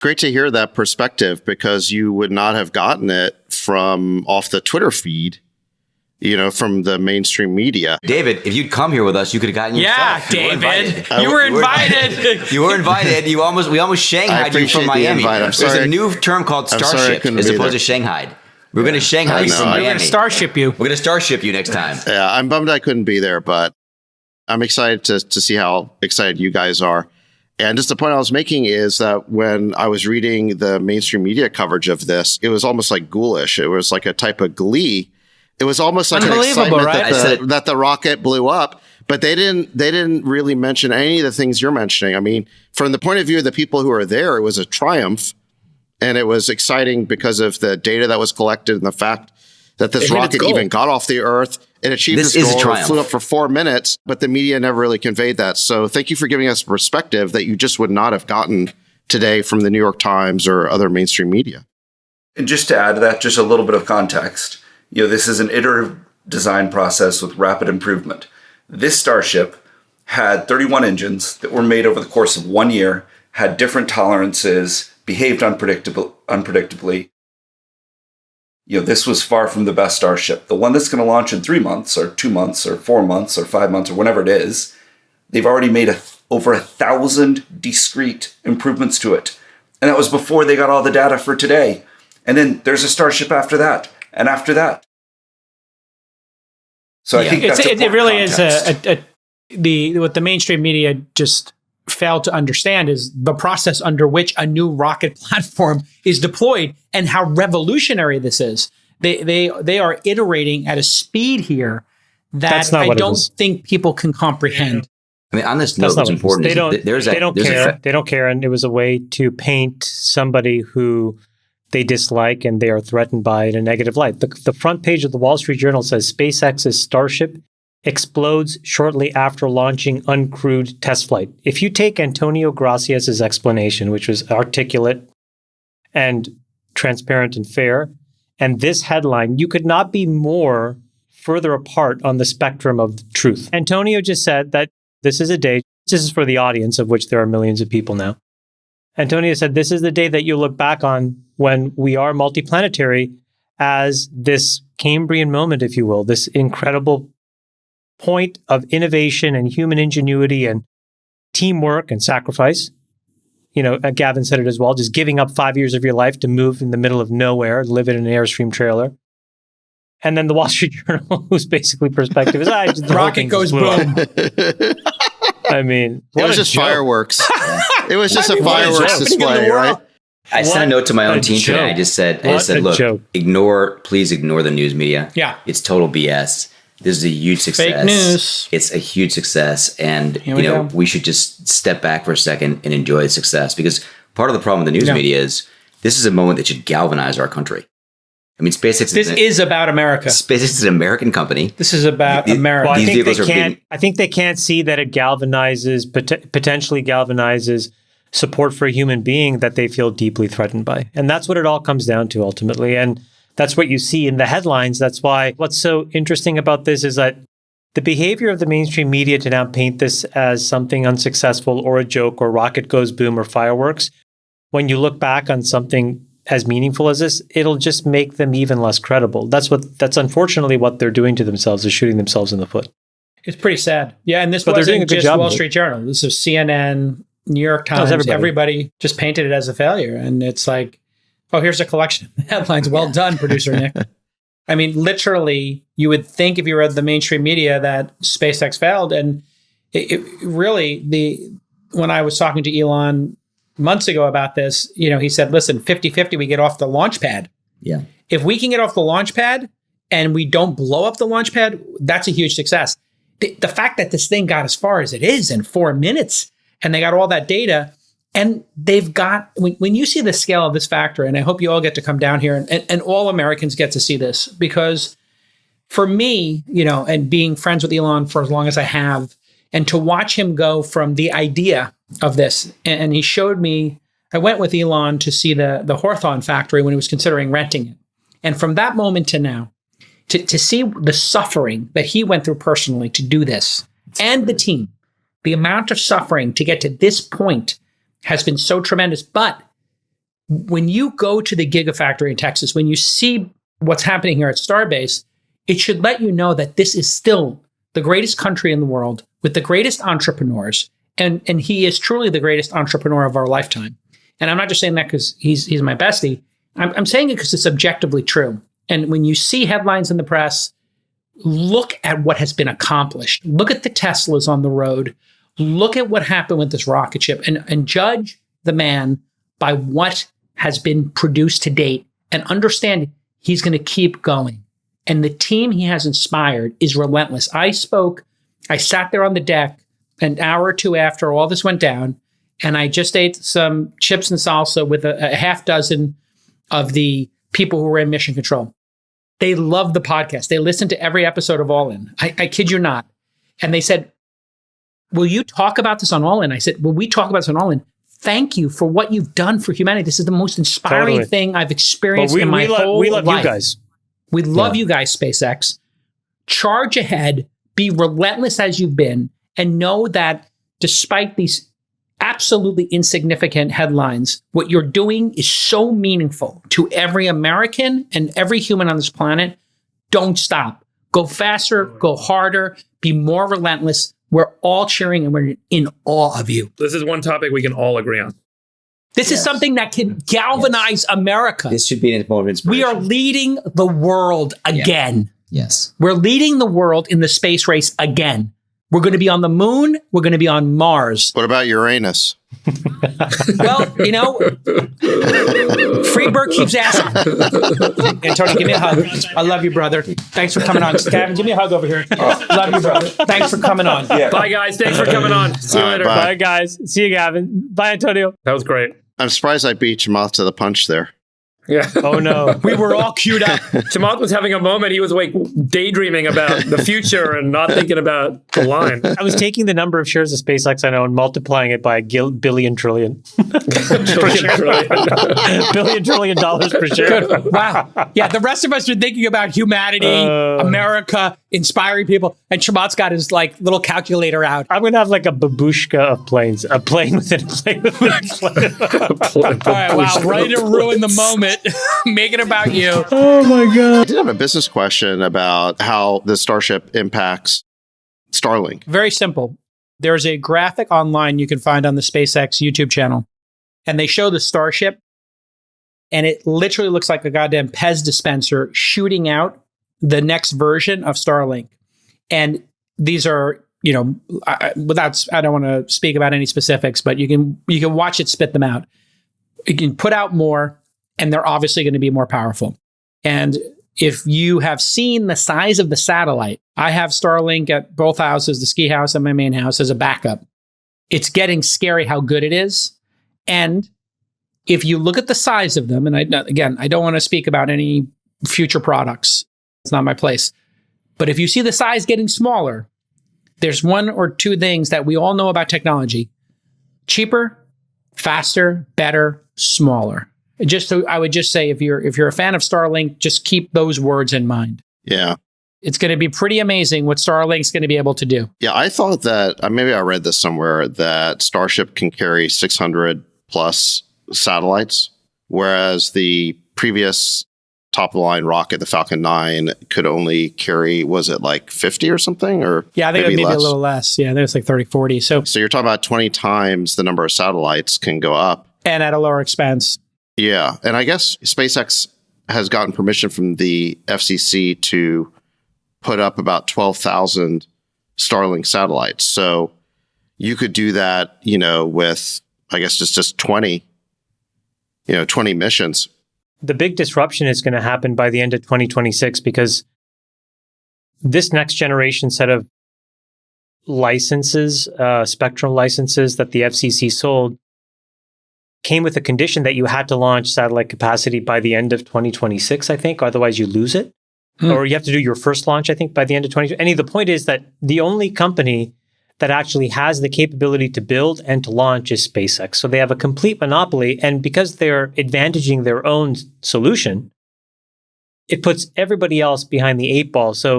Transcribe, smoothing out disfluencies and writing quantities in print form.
Great to hear that perspective, because you would not have gotten it from off the Twitter feed, from the mainstream media. David, if you'd come here with us, you could have gotten yourself. Yeah, David, you were invited. You were invited. We almost shanghaied you from Miami. There's a new term called Starship as opposed to Shanghai. We're going to Shanghai you from Miami. We're going to Starship you. We're going to Starship you next time. Yeah, I'm bummed I couldn't be there, but I'm excited to see how excited you guys are. And just the point I was making is that when I was reading the mainstream media coverage of this, it was almost like ghoulish. It was like a type of glee. It was almost like an excitement that the rocket blew up, but they didn't really mention any of the things you're mentioning. I mean, from the point of view of the people who are there, it was a triumph, and it was exciting because of the data that was collected and the fact that this rocket even got off the Earth. It achieved its goal. It flew up for 4 minutes, but the media never really conveyed that. So thank you for giving us a perspective that you just would not have gotten today from the New York Times or other mainstream media. And just to add to that, just a little bit of context, this is an iterative design process with rapid improvement. This Starship had 31 engines that were made over the course of 1 year, had different tolerances, behaved unpredictably. This was far from the best Starship. The one that's going to launch in 3 months or 2 months or 4 months or 5 months or whatever it is, they've already made over 1,000 discrete improvements to it. And that was before they got all the data for today. And then there's a Starship after that and after that. So I think that's it really context. is what the mainstream media just failed to understand is the process under which a new rocket platform is deployed and how revolutionary this is. They are iterating at a speed here that I don't think people can comprehend. I mean, on this note, what's important is they don't care. They don't care, and it was a way to paint somebody who they dislike and they are threatened by in a negative light. The front page of the Wall Street Journal says SpaceX's Starship explodes shortly after launching uncrewed test flight. If you take Antonio Gracias's explanation, which was articulate and transparent and fair, and this headline, you could not be more further apart on the spectrum of the truth. Antonio just said that this is a day, this is for the audience, of which there are millions of people now. Antonio said this is the day that you look back on when we are multiplanetary as this Cambrian moment, if you will, this incredible point of innovation and human ingenuity and teamwork and sacrifice. Gavin said it as well, just giving up 5 years of your life to move in the middle of nowhere, live in an Airstream trailer. And then the Wall Street Journal, whose basically perspective is, the rocket goes boom. I mean, it was just fireworks. It was just a fireworks display, right? I sent a note to my own team today. I just said, look, please ignore the news media. Yeah. It's total BS. This is a huge success. Fake news. It's a huge success. And, we should just step back for a second and enjoy the success, because part of the problem with the news media is this is a moment that should galvanize our country. I mean, SpaceX is about America. SpaceX is an American company. This is about America. Well, I think they can't see that it potentially galvanizes support for a human being that they feel deeply threatened by. And that's what it all comes down to ultimately. And that's what you see in the headlines. That's why what's so interesting about this is that the behavior of the mainstream media to now paint this as something unsuccessful or a joke or rocket goes boom or fireworks, when you look back on something as meaningful as this, it'll just make them even less credible. That's unfortunately what they're doing to themselves, is shooting themselves in the foot. It's pretty sad. Yeah, and this wasn't just Wall Street Journal. This is CNN, New York Times. Everybody just painted it as a failure. And it's like, oh, here's a collection of headlines. Well done, producer Nick. I mean, literally, you would think if you read the mainstream media that SpaceX failed. And it really, when I was talking to Elon months ago about this, he said, listen, 50-50, we get off the launch pad. Yeah. If we can get off the launch pad and we don't blow up the launch pad, that's a huge success. The fact that this thing got as far as it is in 4 minutes and they got all that data, and they've got, when you see the scale of this factory, and I hope you all get to come down here and all Americans get to see this, because for me, and being friends with Elon for as long as I have, and to watch him go from the idea of this, and he showed me, I went with Elon to see the Hawthorne factory when he was considering renting it. And from that moment to now, to see the suffering that he went through personally to do this, and the team, the amount of suffering to get to this point has been so tremendous. But when you go to the Gigafactory in Texas, when you see what's happening here at Starbase, it should let you know that this is still the greatest country in the world with the greatest entrepreneurs. And he is truly the greatest entrepreneur of our lifetime. And I'm not just saying that because he's my bestie. I'm saying it because it's objectively true. And when you see headlines in the press, look at what has been accomplished. Look at the Teslas on the road. Look at what happened with this rocket ship and judge the man by what has been produced to date and understand he's going to keep going. And the team he has inspired is relentless. I sat there on the deck an hour or two after all this went down, and I just ate some chips and salsa with a half dozen of the people who were in mission control. They loved the podcast. They listened to every episode of All In. I kid you not. And they said, will you talk about this on All In? I said, will we talk about this on All In? Thank you for what you've done for humanity. This is the most inspiring thing I've experienced in my whole life. We love you guys. We love you guys, SpaceX. Charge ahead, be relentless as you've been, and know that despite these absolutely insignificant headlines, what you're doing is so meaningful to every American and every human on this planet. Don't stop. Go faster, go harder, be more relentless. We're all cheering and we're in awe of you. This is one topic we can all agree on. This is something that can galvanize America. This should be a moment of inspiration. We are leading the world again. Yes. We're leading the world in the space race again. We're going to be on the moon. We're going to be on Mars. What about Uranus? Well, Freeberg keeps asking. Antonio, give me a hug. I love you, brother. Thanks for coming on. Gavin, give me a hug over here. Love you, brother. Thanks for coming on. Yeah. Bye, guys. Thanks for coming on. See you later. Bye, guys. See you, Gavin. Bye, Antonio. That was great. I'm surprised I beat Chamath to the punch there. Yeah. Oh, no. We were all queued up. Chamath was having a moment. He was like daydreaming about the future and not thinking about the line. I was taking the number of shares of SpaceX I know and multiplying it by a billion trillion. $1 trillion per share. Good. Wow. Yeah, the rest of us are thinking about humanity, America, inspiring people. And Chamath's got his little calculator out. I'm going to have like a babushka of planes. A plane within a plane within a plane. All right, wow. Ready to ruin the moment. Make it about you. Oh my God. I did have a business question about how the Starship impacts Starlink. Very simple. There's a graphic online you can find on the SpaceX YouTube channel, and they show the Starship, and it literally looks like a goddamn Pez dispenser shooting out the next version of Starlink. And these are, I don't want to speak about any specifics, but you can watch it spit them out. You can put out more, and they're obviously going to be more powerful. And if you have seen the size of the satellite, I have Starlink at both houses, the ski house and my main house, as a backup. It's getting scary how good it is. And if you look at the size of them, and I don't want to speak about any future products. It's not my place. But if you see the size getting smaller, there's one or two things that we all know about technology. Cheaper, faster, better, smaller. I would just say, if you're a fan of Starlink, just keep those words in mind. Yeah. It's going to be pretty amazing what Starlink's going to be able to do. Yeah, I thought that, maybe I read this somewhere, that Starship can carry 600 plus satellites, whereas the previous top-of-the-line rocket, the Falcon 9, could only carry, was it like 50 or something? Or yeah, I think maybe a little less. Yeah, there's like 30, 40. So you're talking about 20 times the number of satellites can go up. And at a lower expense. Yeah. And I guess SpaceX has gotten permission from the FCC to put up about 12,000 Starlink satellites. So you could do that, with, I guess, just 20 missions. The big disruption is going to happen by the end of 2026 because this next generation set of licenses, spectrum licenses that the FCC sold, came with a condition that you had to launch satellite capacity by the end of 2026, I think. Otherwise, you lose it. Or you have to do your first launch, I think, by the end of 2020. The point is that the only company that actually has the capability to build and to launch is SpaceX. So they have a complete monopoly. And because they're advantaging their own solution, it puts everybody else behind the eight ball. So